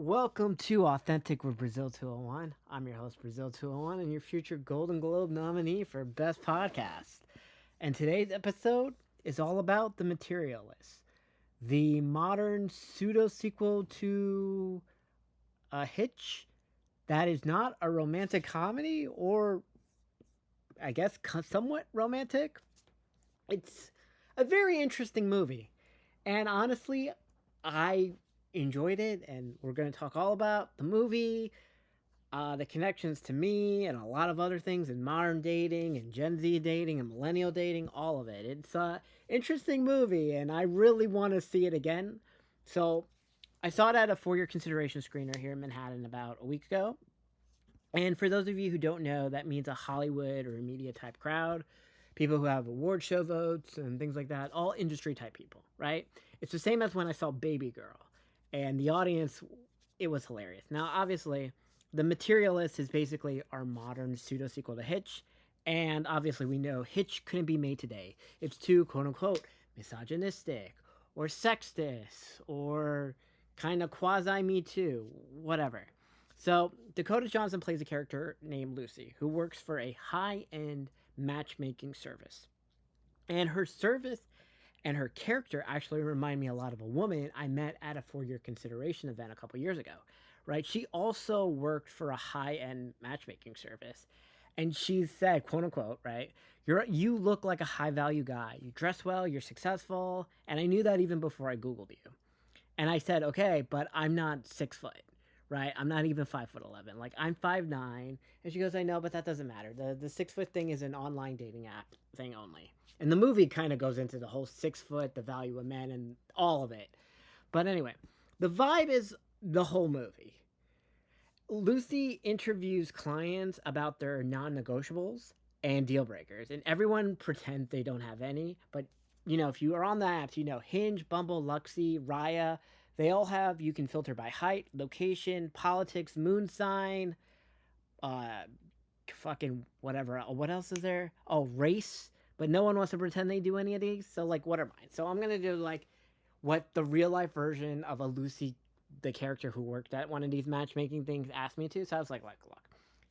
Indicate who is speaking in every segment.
Speaker 1: Welcome to Authentic with Brazil 201. I'm your host, Brazil 201, and your future Golden Globe nominee for Best Podcast. And today's episode is all about The Materialist, the modern pseudo sequel to Hitch that is not a romantic comedy or, I guess, somewhat romantic. It's a very interesting movie. And honestly, I enjoyed it, and we're going to talk all about the movie, the connections to me, and a lot of other things in modern dating and Gen Z dating and millennial dating, all of it. It's a interesting movie, and I really want to see it again. So I saw it at a for your consideration screener here in Manhattan about a week ago. And for those of you who don't know, that means a Hollywood or a media type crowd, people who have award show votes and things like that, all industry type people, right? It's the same as when I saw Baby Girl, and the audience, it was hilarious. Now, obviously, The Materialist is basically our modern pseudo sequel to Hitch, and obviously, we know Hitch couldn't be made today. It's too quote unquote misogynistic or sexist or kind of quasi Me Too, whatever. So, Dakota Johnson plays a character named Lucy who works for a high end matchmaking service. And her service and her character actually remind me a lot of a woman I met at a for your consideration event a couple years ago, right? She also worked for a high end matchmaking service. And she said, quote unquote, right? You look like a high value guy. You dress well, you're successful. And I knew that even before I Googled you. And I said, okay, but I'm not 6 foot, right? I'm not even 5'11". Like I'm 5'9". And she goes, I know, but that doesn't matter. The 6 foot thing is an online dating app thing only. And the movie kind of goes into the whole 6 foot, the value of men, and all of it. But anyway, the vibe is the whole movie. Lucy interviews clients about their non-negotiables and deal breakers, and everyone pretends they don't have any. But if you are on the apps, Hinge, Bumble, Luxy, Raya, they all have. You can filter by height, location, politics, moon sign, uh, fucking whatever. What else is there? Oh, race. But no one wants to pretend they do any of these. So like, what are mine? So I'm gonna do like what the real life version of a Lucy, the character who worked at one of these matchmaking things, asked me to. So I was like, look,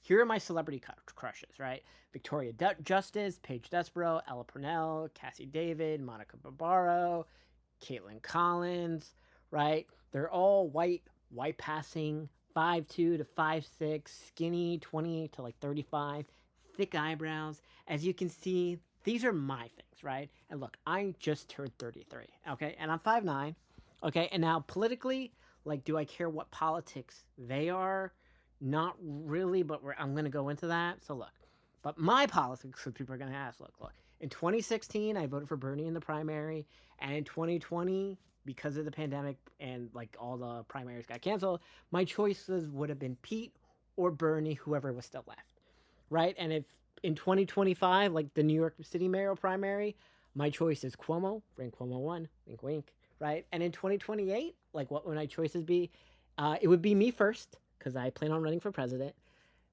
Speaker 1: here are my celebrity crushes, right? Victoria Justice, Paige Desborough, Ella Purnell, Cassie David, Monica Barbaro, Caitlin Collins, right? They're all white passing, 5'2" to 5'6", skinny, 28 to like 35, thick eyebrows. As you can see, these are my things, right? And look, I just turned 33, okay? And I'm 5'9", okay? And now politically, like, do I care what politics they are? Not really, but I'm going to go into that. So look, but my politics, so people are going to ask, look. In 2016, I voted for Bernie in the primary, and in 2020, because of the pandemic and like all the primaries got canceled, my choices would have been Pete or Bernie, whoever was still left, right? And if in 2025, like the New York City mayoral primary, my choice is Cuomo, Frank Cuomo won, wink wink, right? And in 2028, like what would my choices be? It would be me first, because I plan on running for president,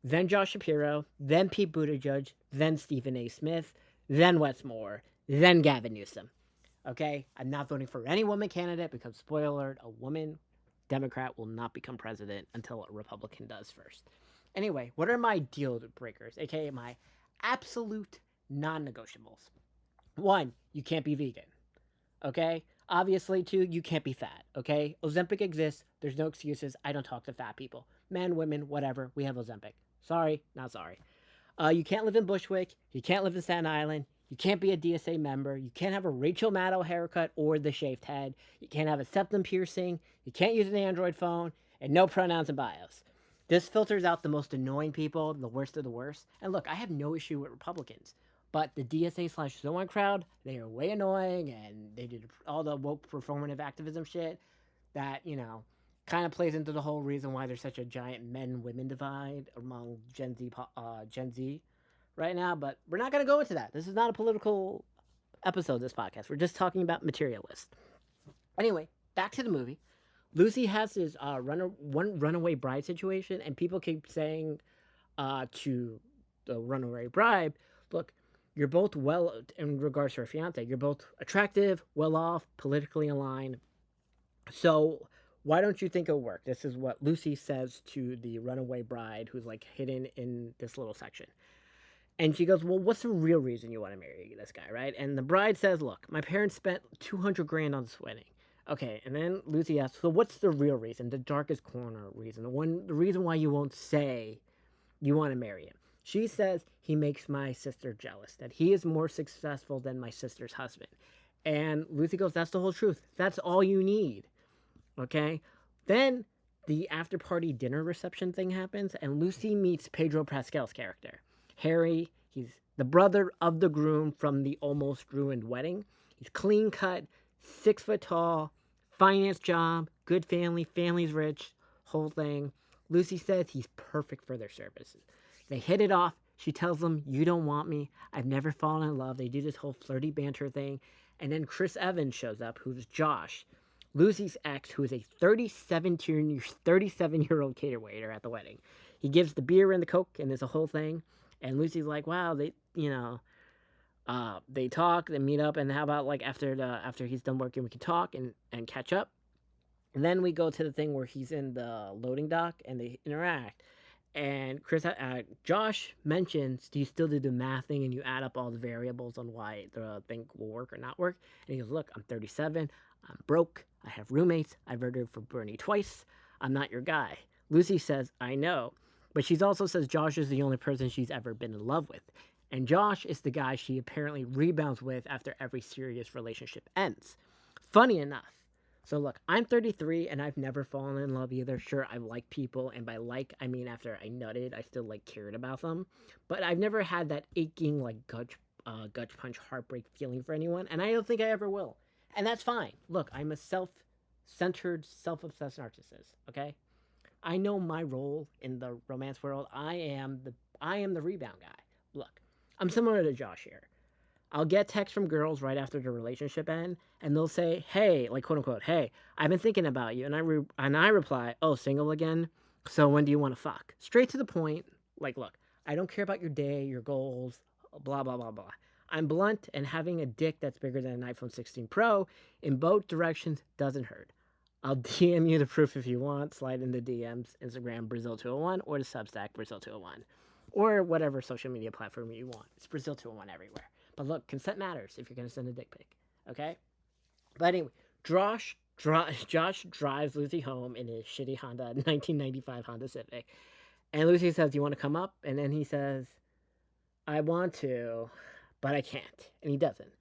Speaker 1: then Josh Shapiro, then Pete Buttigieg, then Stephen A. Smith, then Wes Moore, then Gavin Newsom. Okay? I'm not voting for any woman candidate because, spoiler alert, a woman Democrat will not become president until a Republican does first. Anyway, what are my deal breakers, aka my absolute non negotiables? One, you can't be vegan. Okay? Obviously, two, you can't be fat. Okay? Ozempic exists. There's no excuses. I don't talk to fat people. Men, women, whatever. We have Ozempic. Sorry, not sorry. You can't live in Bushwick. You can't live in Staten Island. You can't be a DSA member. You can't have a Rachel Maddow haircut or the shaved head. You can't have a septum piercing. You can't use an Android phone. And no pronouns in bios. This filters out the most annoying people, the worst of the worst. And look, I have no issue with Republicans. But the DSA/Zoan crowd, they are way annoying, and they did all the woke performative activism shit that, kind of plays into the whole reason why there's such a giant men-women divide among Gen Z right now. But we're not going to go into that. This is not a political episode, this podcast. We're just talking about Materialist. Anyway, back to the movie. Lucy has this one runaway bride situation, and people keep saying to the runaway bride, look, you're both well, in regards to her fiance, you're both attractive, well off, politically aligned. So Why don't you think it'll work? This is what Lucy says to the runaway bride who's like hidden in this little section. And she goes, well, what's the real reason you want to marry this guy, right? And the bride says, look, my parents spent 200 grand on this wedding. Okay, and then Lucy asks, so what's the real reason, the darkest corner reason, the reason why you won't say you want to marry him? She says he makes my sister jealous, that he is more successful than my sister's husband. And Lucy goes, that's the whole truth. That's all you need. Okay? Then the after party dinner reception thing happens, and Lucy meets Pedro Pascal's character. Harry, he's the brother of the groom from the almost ruined wedding. He's clean cut, 6 foot tall, finance job, good family, family's rich, whole thing. Lucy says he's perfect for their services. They hit it off. She tells him, you don't want me. I've never fallen in love. They do this whole flirty banter thing. And then Chris Evans shows up, who's Josh, Lucy's ex, who is a 37-year-old cater waiter at the wedding. He gives the beer and the Coke, and there's a whole thing. And Lucy's like, wow, they talk, they meet up, and how about like after he's done working, we can talk and catch up. And then we go to the thing where he's in the loading dock and they interact. And Josh mentions, do you still do the math thing and you add up all the variables on why the thing will work or not work? And he goes, look, I'm 37, I'm broke, I have roommates, I voted for Bernie twice, I'm not your guy. Lucy says, I know. But she also says Josh is the only person she's ever been in love with. And Josh is the guy she apparently rebounds with after every serious relationship ends. Funny enough, so look, I'm 33 and I've never fallen in love either. Sure, I like people, and by like I mean after I nutted, I still like cared about them. But I've never had that aching like gut punch heartbreak feeling for anyone, and I don't think I ever will. And that's fine. Look, I'm a self-centered, self-obsessed narcissist. Okay, I know my role in the romance world. I am the rebound guy. Look, I'm similar to Josh here. I'll get texts from girls right after the relationship end, and they'll say, "Hey, like quote unquote, hey, I've been thinking about you," and I reply, "Oh, single again? So when do you want to fuck?" Straight to the point. Like, look, I don't care about your day, your goals, blah blah blah blah. I'm blunt, and having a dick that's bigger than an iPhone 16 Pro in both directions doesn't hurt. I'll DM you the proof if you want. Slide in the DMs, Instagram Brazil201 or the Substack Brazil201, or whatever social media platform you want. It's Brazil201 everywhere. But look, consent matters if you're going to send a dick pic. Okay? But anyway, Josh drives Lucy home in his shitty 1995 Honda Civic. And Lucy says, you want to come up? And then he says, I want to, but I can't. And he doesn't.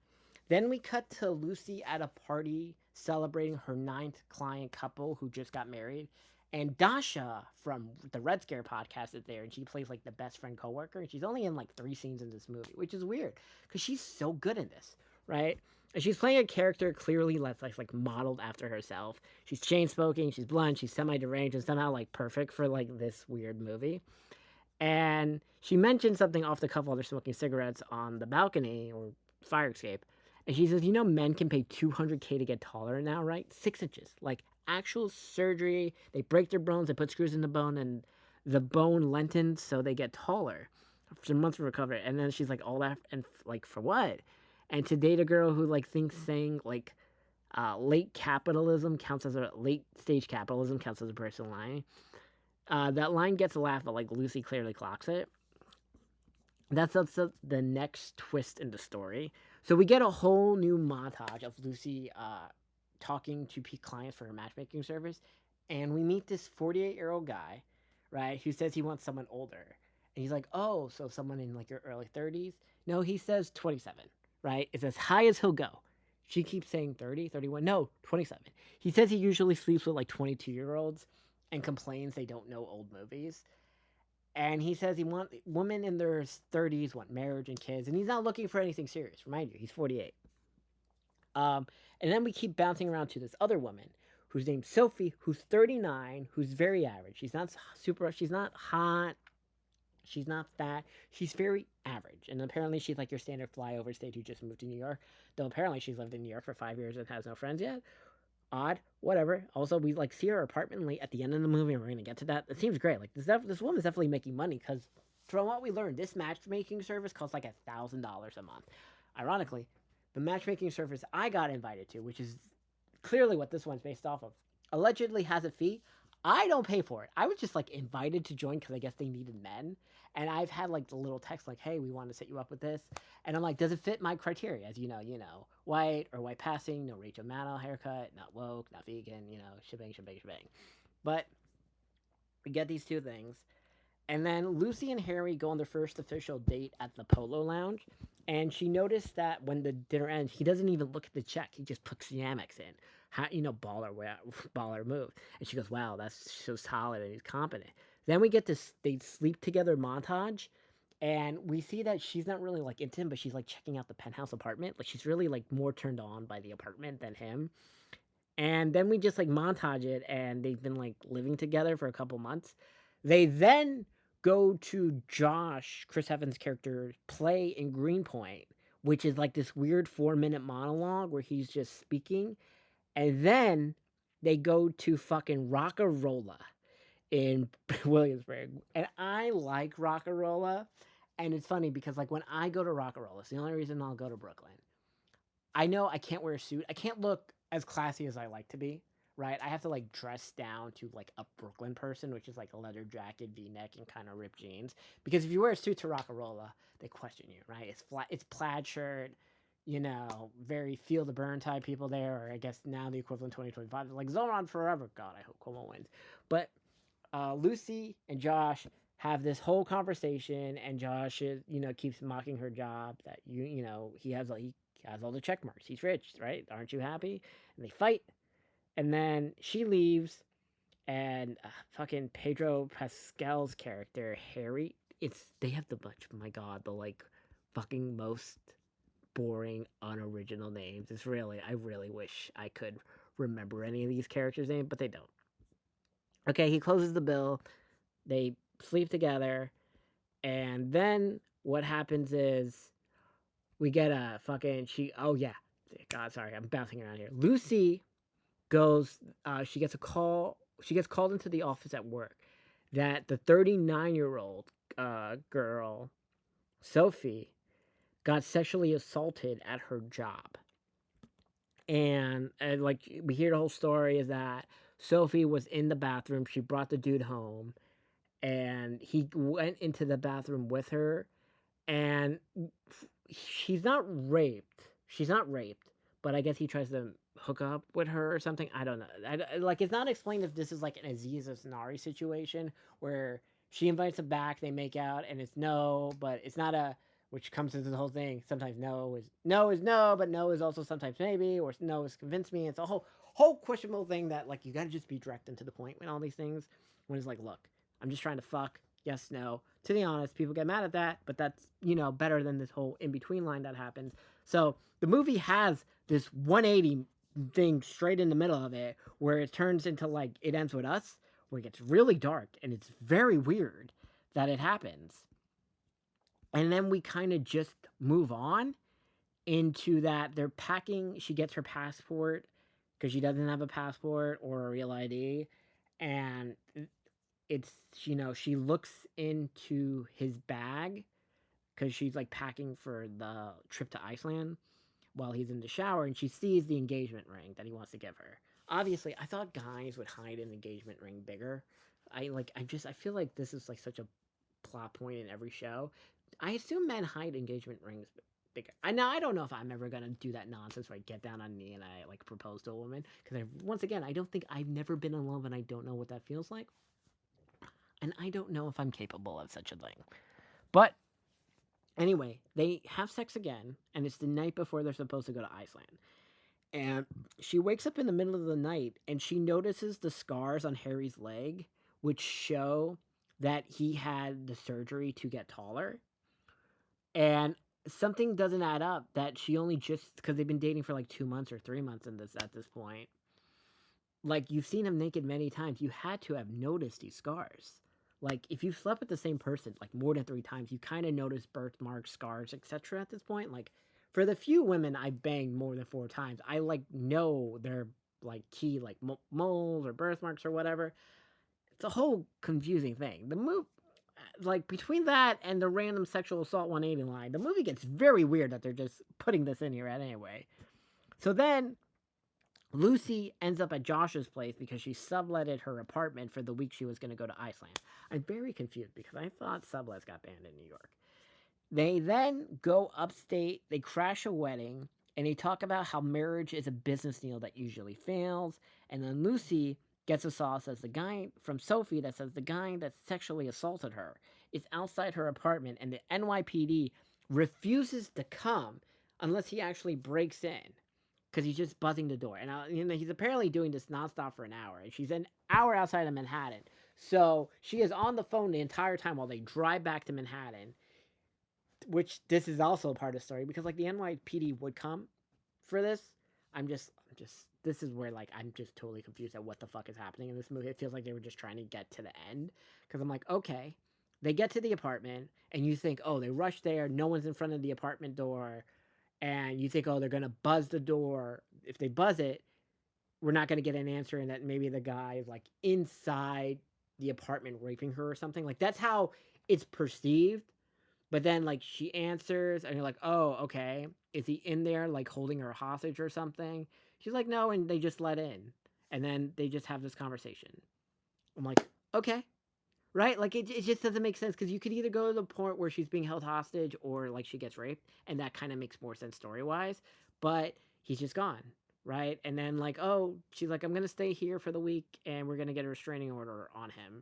Speaker 1: Then we cut to Lucy at a party celebrating her ninth client couple who just got married. And Dasha from the Red Scare podcast is there, and she plays like the best friend coworker. And she's only in like 3 scenes in this movie, which is weird because she's so good in this, right? And she's playing a character clearly like modeled after herself. She's chain smoking, she's blunt, she's semi deranged, and somehow like perfect for like this weird movie. And she mentioned something off the cuff while they're smoking cigarettes on the balcony or fire escape. And she says, men can pay 200K to get taller now, right? 6 inches. Like actual surgery. They break their bones, they put screws in the bone, and the bone lengthens so they get taller. For months to recover. And then she's like, all that, and like, for what? And to date a girl who like thinks saying like late stage capitalism counts as a personal line. That line gets a laugh, but like Lucy clearly clocks it. That's the next twist in the story. So we get a whole new montage of Lucy talking to clients for her matchmaking service, and we meet this 48-year-old guy, right, who says he wants someone older, and he's like, "Oh, so someone in like your early 30s?" No, he says 27, right? It's as high as he'll go. She keeps saying 30, 31. No, 27. He says he usually sleeps with like 22-year-olds and complains they don't know old movies. And he says he wants women in their 30s want marriage and kids, and he's not looking for anything serious. Remind you, he's 48. Um, and then we keep bouncing around to this other woman who's named Sophie, who's 39, who's very average. She's not super. She's not hot. She's not fat. She's very average. And apparently, she's like your standard flyover state who just moved to New York. Though apparently, she's lived in New York for 5 years and has no friends yet. Odd, whatever. Also, we like see her apartment like at the end of the movie, and we're gonna get to that. It seems great. Like this woman's definitely making money because from what we learned, this matchmaking service costs like $1,000 a month. Ironically, the matchmaking service I got invited to, which is clearly what this one's based off of, allegedly has a fee. I don't pay for it. I was just like invited to join because I guess they needed men. And I've had like the little text like, "Hey, we want to set you up with this," and I'm like, "Does it fit my criteria?" As you know, white or white passing, no Rachel Maddow haircut, not woke, not vegan, shebang, shebang, shebang. But we get these two things, and then Lucy and Harry go on their first official date at the Polo Lounge. And she noticed that when the dinner ends, he doesn't even look at the check. He just puts the Amex in. How, baller, baller move. And she goes, "Wow, that's so solid and he's competent." Then we get this they sleep together montage, and we see that she's not really like into him, but she's like checking out the penthouse apartment. Like she's really like more turned on by the apartment than him. And then we just like montage it, and they've been like living together for a couple months. They then go to Josh, Chris Evans' character, play in Greenpoint, which is like this weird 4-minute monologue where he's just speaking. And then they go to fucking Rockarola in Williamsburg. And I like Rockarola. And it's funny because like when I go to Rockarola, it's the only reason I'll go to Brooklyn. I know I can't wear a suit. I can't look as classy as I like to be, right? I have to like dress down to like a Brooklyn person, which is like a leather jacket, V-neck, and kind of ripped jeans. Because if you wear a suit to Rockarola, they question you, right? It's flat, it's plaid shirt, very feel the burn type people there, or I guess now the equivalent 2025, like Zoran forever. God, I hope Cuomo wins. But Lucy and Josh have this whole conversation, and Josh is, keeps mocking her job that he has all the check marks. He's rich, right? Aren't you happy? And they fight, and then she leaves, and fucking Pedro Pascal's character Harry. They have my god, the like fucking most boring, unoriginal names. I really wish I could remember any of these characters' names, but they don't. Okay, he closes the bill. They sleep together, and then what happens is we get a fucking she. Oh yeah, God, sorry, I'm bouncing around here. Lucy goes. She gets a call. She gets called into the office at work that the 39-year-old girl, Sophie, got sexually assaulted at her job. And like we hear the whole story is that Sophie was in the bathroom. She brought the dude home, and he went into the bathroom with her, and she's not raped. She's not raped, but I guess he tries to hook up with her or something. I don't know. Like it's not explained if this is like an Aziz Ansari situation where she invites him back, they make out, and it's no, but it's not a. Which comes into the whole thing. Sometimes no is no, but no is also sometimes maybe, or no is convince me. It's a whole questionable thing that like you got to just be direct and to the point with all these things. When it's like, look, I'm just trying to fuck. Yes, no. To be honest, people get mad at that, but that's, better than this whole in between line that happens. So the movie has this 180 thing straight in the middle of it where it turns into like it ends with us, where it gets really dark and it's very weird that it happens. And then we kind of just move on into that they're packing. She gets her passport because she doesn't have a passport or a real ID. And it's she looks into his bag because she's like packing for the trip to Iceland while he's in the shower, and she sees the engagement ring that he wants to give her. Obviously, I thought guys would hide an engagement ring bigger. I feel like this is like such a plot point in every show. I assume men hide engagement rings bigger. I don't know if I'm ever gonna do that nonsense where I get down on knee and I like propose to a woman because once again I don't think I've never been in love and I don't know what that feels like, and I don't know if I'm capable of such a thing. But anyway, they have sex again, and it's the night before they're supposed to go to Iceland. And she wakes up in the middle of the night and she notices the scars on Harry's leg, which show that he had the surgery to get taller. And something doesn't add up that she only just because they've been dating for like 2 months or 3 months in this at this point. Like you've seen him naked many times. You had to have noticed these scars. Like if you've slept with the same person like more than 3 times, you kind of notice birthmarks, scars, etc. At this point, like for the few women I banged more than 4 times, I like know their like key like moles or birthmarks or whatever. It's a whole confusing thing. The move, like between that and the random sexual assault 180 line, the movie gets very weird that they're just putting this in here at anyway. So then Lucy ends up at Josh's place because she subletted her apartment for the week she was going to go to Iceland. I'm very confused because I thought sublets got banned in New York. They then go upstate, they crash a wedding, and they talk about how marriage is a business deal that usually fails. And then Lucy gets a sauce as the guy from Sophie that says the guy that sexually assaulted her is outside her apartment, and the NYPD refuses to come unless he actually breaks in because he's just buzzing the door. And he's apparently doing this nonstop for an hour, and she's an hour outside of Manhattan. So she is on the phone the entire time while they drive back to Manhattan, which this is also part of the story because like the NYPD would come for this. I'm just this is where like I'm just totally confused at what the fuck is happening in this movie. It feels like they were just trying to get to the end because I'm like, okay, they get to the apartment and you think, oh, they rush there, no one's in front of the apartment door, and you think, oh, they're gonna buzz the door. If they buzz it, we're not gonna get an answer, and that maybe the guy is like inside the apartment raping her or something. Like that's how it's perceived, but then like she answers and you're like, "Oh, okay. Is he in there like holding her hostage or something?" She's like, "No," and they just let in. And then they just have this conversation. I'm like, "Okay." Right? Like it just doesn't make sense because you could either go to the point where she's being held hostage or like she gets raped, and that kind of makes more sense story-wise, but he's just gone, right? And then like, "Oh, she's like, I'm going to stay here for the week and we're going to get a restraining order on him."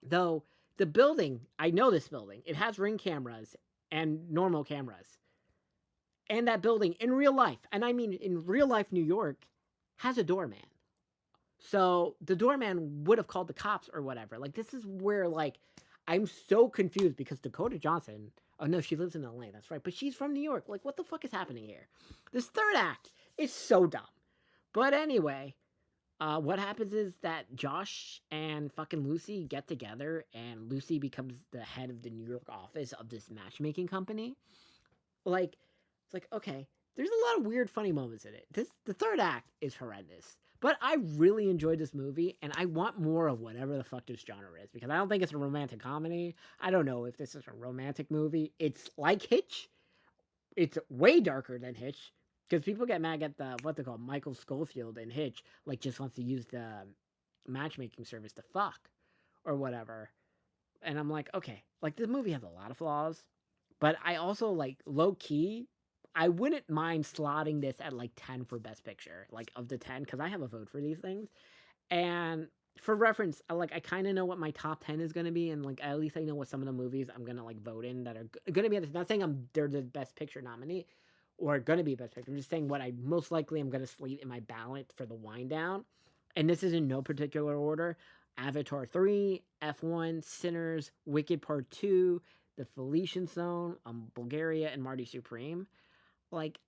Speaker 1: Though the building, I know this building, it has ring cameras and normal cameras. And that building in real life, and I mean in real life New York, has a doorman. So the doorman would have called the cops or whatever. Like this is where like I'm so confused because Dakota Johnson, oh no, she lives in LA, that's right, but she's from New York. Like what the fuck is happening here? This third act is so dumb. But anyway, what happens is that Josh and fucking Lucy get together, and Lucy becomes the head of the New York office of this matchmaking company. Like, it's like okay, there's a lot of weird, funny moments in it. The third act is horrendous, but I really enjoyed this movie, and I want more of whatever the fuck this genre is because I don't think it's a romantic comedy. I don't know if this is a romantic movie. It's like Hitch. It's way darker than Hitch because people get mad at the what they call Michael Schofield in Hitch, like just wants to use the matchmaking service to fuck or whatever. And I'm like, okay, like this movie has a lot of flaws, but I also like low key. I wouldn't mind slotting this at like 10 for best picture, like of the 10, because I have a vote for these things. And for reference, I kind of know what my top 10 is going to be, and like at least I know what some of the movies I'm going to like vote in that are going to be. Not saying they're the best picture nominee or going to be best picture. I'm just saying what I most likely am going to slate in my ballot for the wind down. And this is in no particular order: Avatar 3, F1, Sinners, Wicked Part 2, The Felician Zone, Bulgaria, and Marty Supreme. Like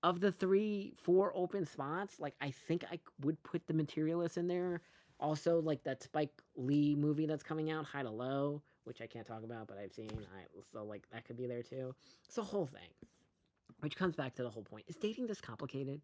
Speaker 1: of the 4 open spots, like I think I would put the Materialist in there. Also, like that Spike Lee movie that's coming out, High to Low, which I can't talk about, but I've seen. So like that could be there too. It's a whole thing, which comes back to the whole point: is dating this complicated?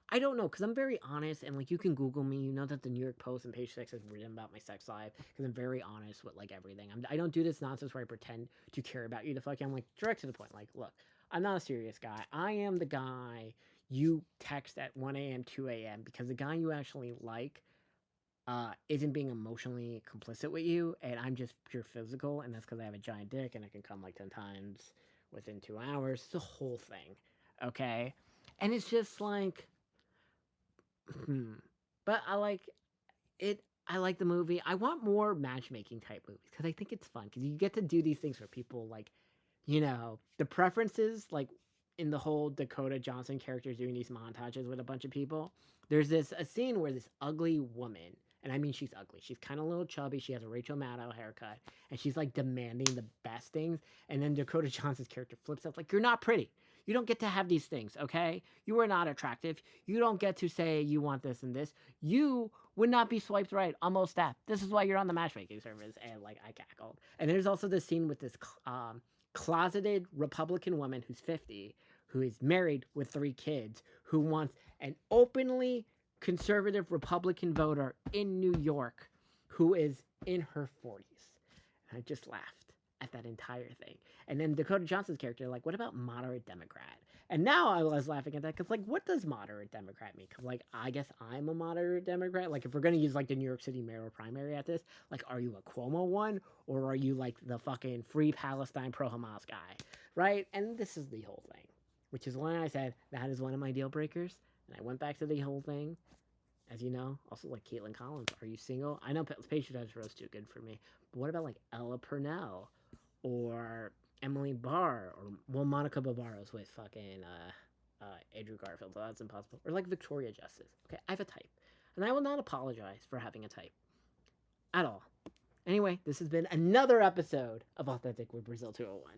Speaker 1: I don't know, because I'm very honest, and like you can Google me. You know that the New York Post and Page Six has written about my sex life because I'm very honest with like everything. I don't do this nonsense where I pretend to care about you to fuck you. I'm like direct to the point. Like, look, I'm not a serious guy. I am the guy you text at 1 a.m., 2 a.m. because the guy you actually like isn't being emotionally complicit with you, and I'm just pure physical, and that's because I have a giant dick and I can come like 10 times within 2 hours. It's the whole thing, okay? And it's just like, hmm. But I like it. I like the movie. I want more matchmaking type movies because I think it's fun because you get to do these things where people like, the preferences like in the whole Dakota Johnson characters doing these montages with a bunch of people. There's this a scene where this ugly woman, and I mean she's ugly. She's kind of a little chubby. She has a Rachel Maddow haircut, and she's like demanding the best things. And then Dakota Johnson's character flips up like, "You're not pretty. You don't get to have these things, okay? You are not attractive. You don't get to say you want this and this. You would not be swiped right on most apps. This is why you're on the matchmaking service." And like I cackled. And there's also this scene with this closeted Republican woman who's 50, who is married with 3 kids, who wants an openly conservative Republican voter in New York who is in her 40s. And I just laughed at that entire thing. And then Dakota Johnson's character, like, what about moderate Democrat? And now I was laughing at that because, like, what does moderate Democrat mean? Because, like, I guess I'm a moderate Democrat. Like, if we're going to use, like, the New York City mayoral primary at this, like, are you a Cuomo one or are you, like, the fucking free Palestine pro Hamas guy? Right? And this is the whole thing, which is why I said that is one of my deal breakers. And I went back to the whole thing. As you know, also like Caitlin Collins, are you single? I know Patriotize Rose too good for me, but what about like Ella Purnell or Emily Barr or well Monica Bavaro's with fucking Andrew Garfield? So that's impossible. Or like Victoria Justice. Okay, I have a type, and I will not apologize for having a type at all. Anyway, this has been another episode of Authentic with Brazil 201.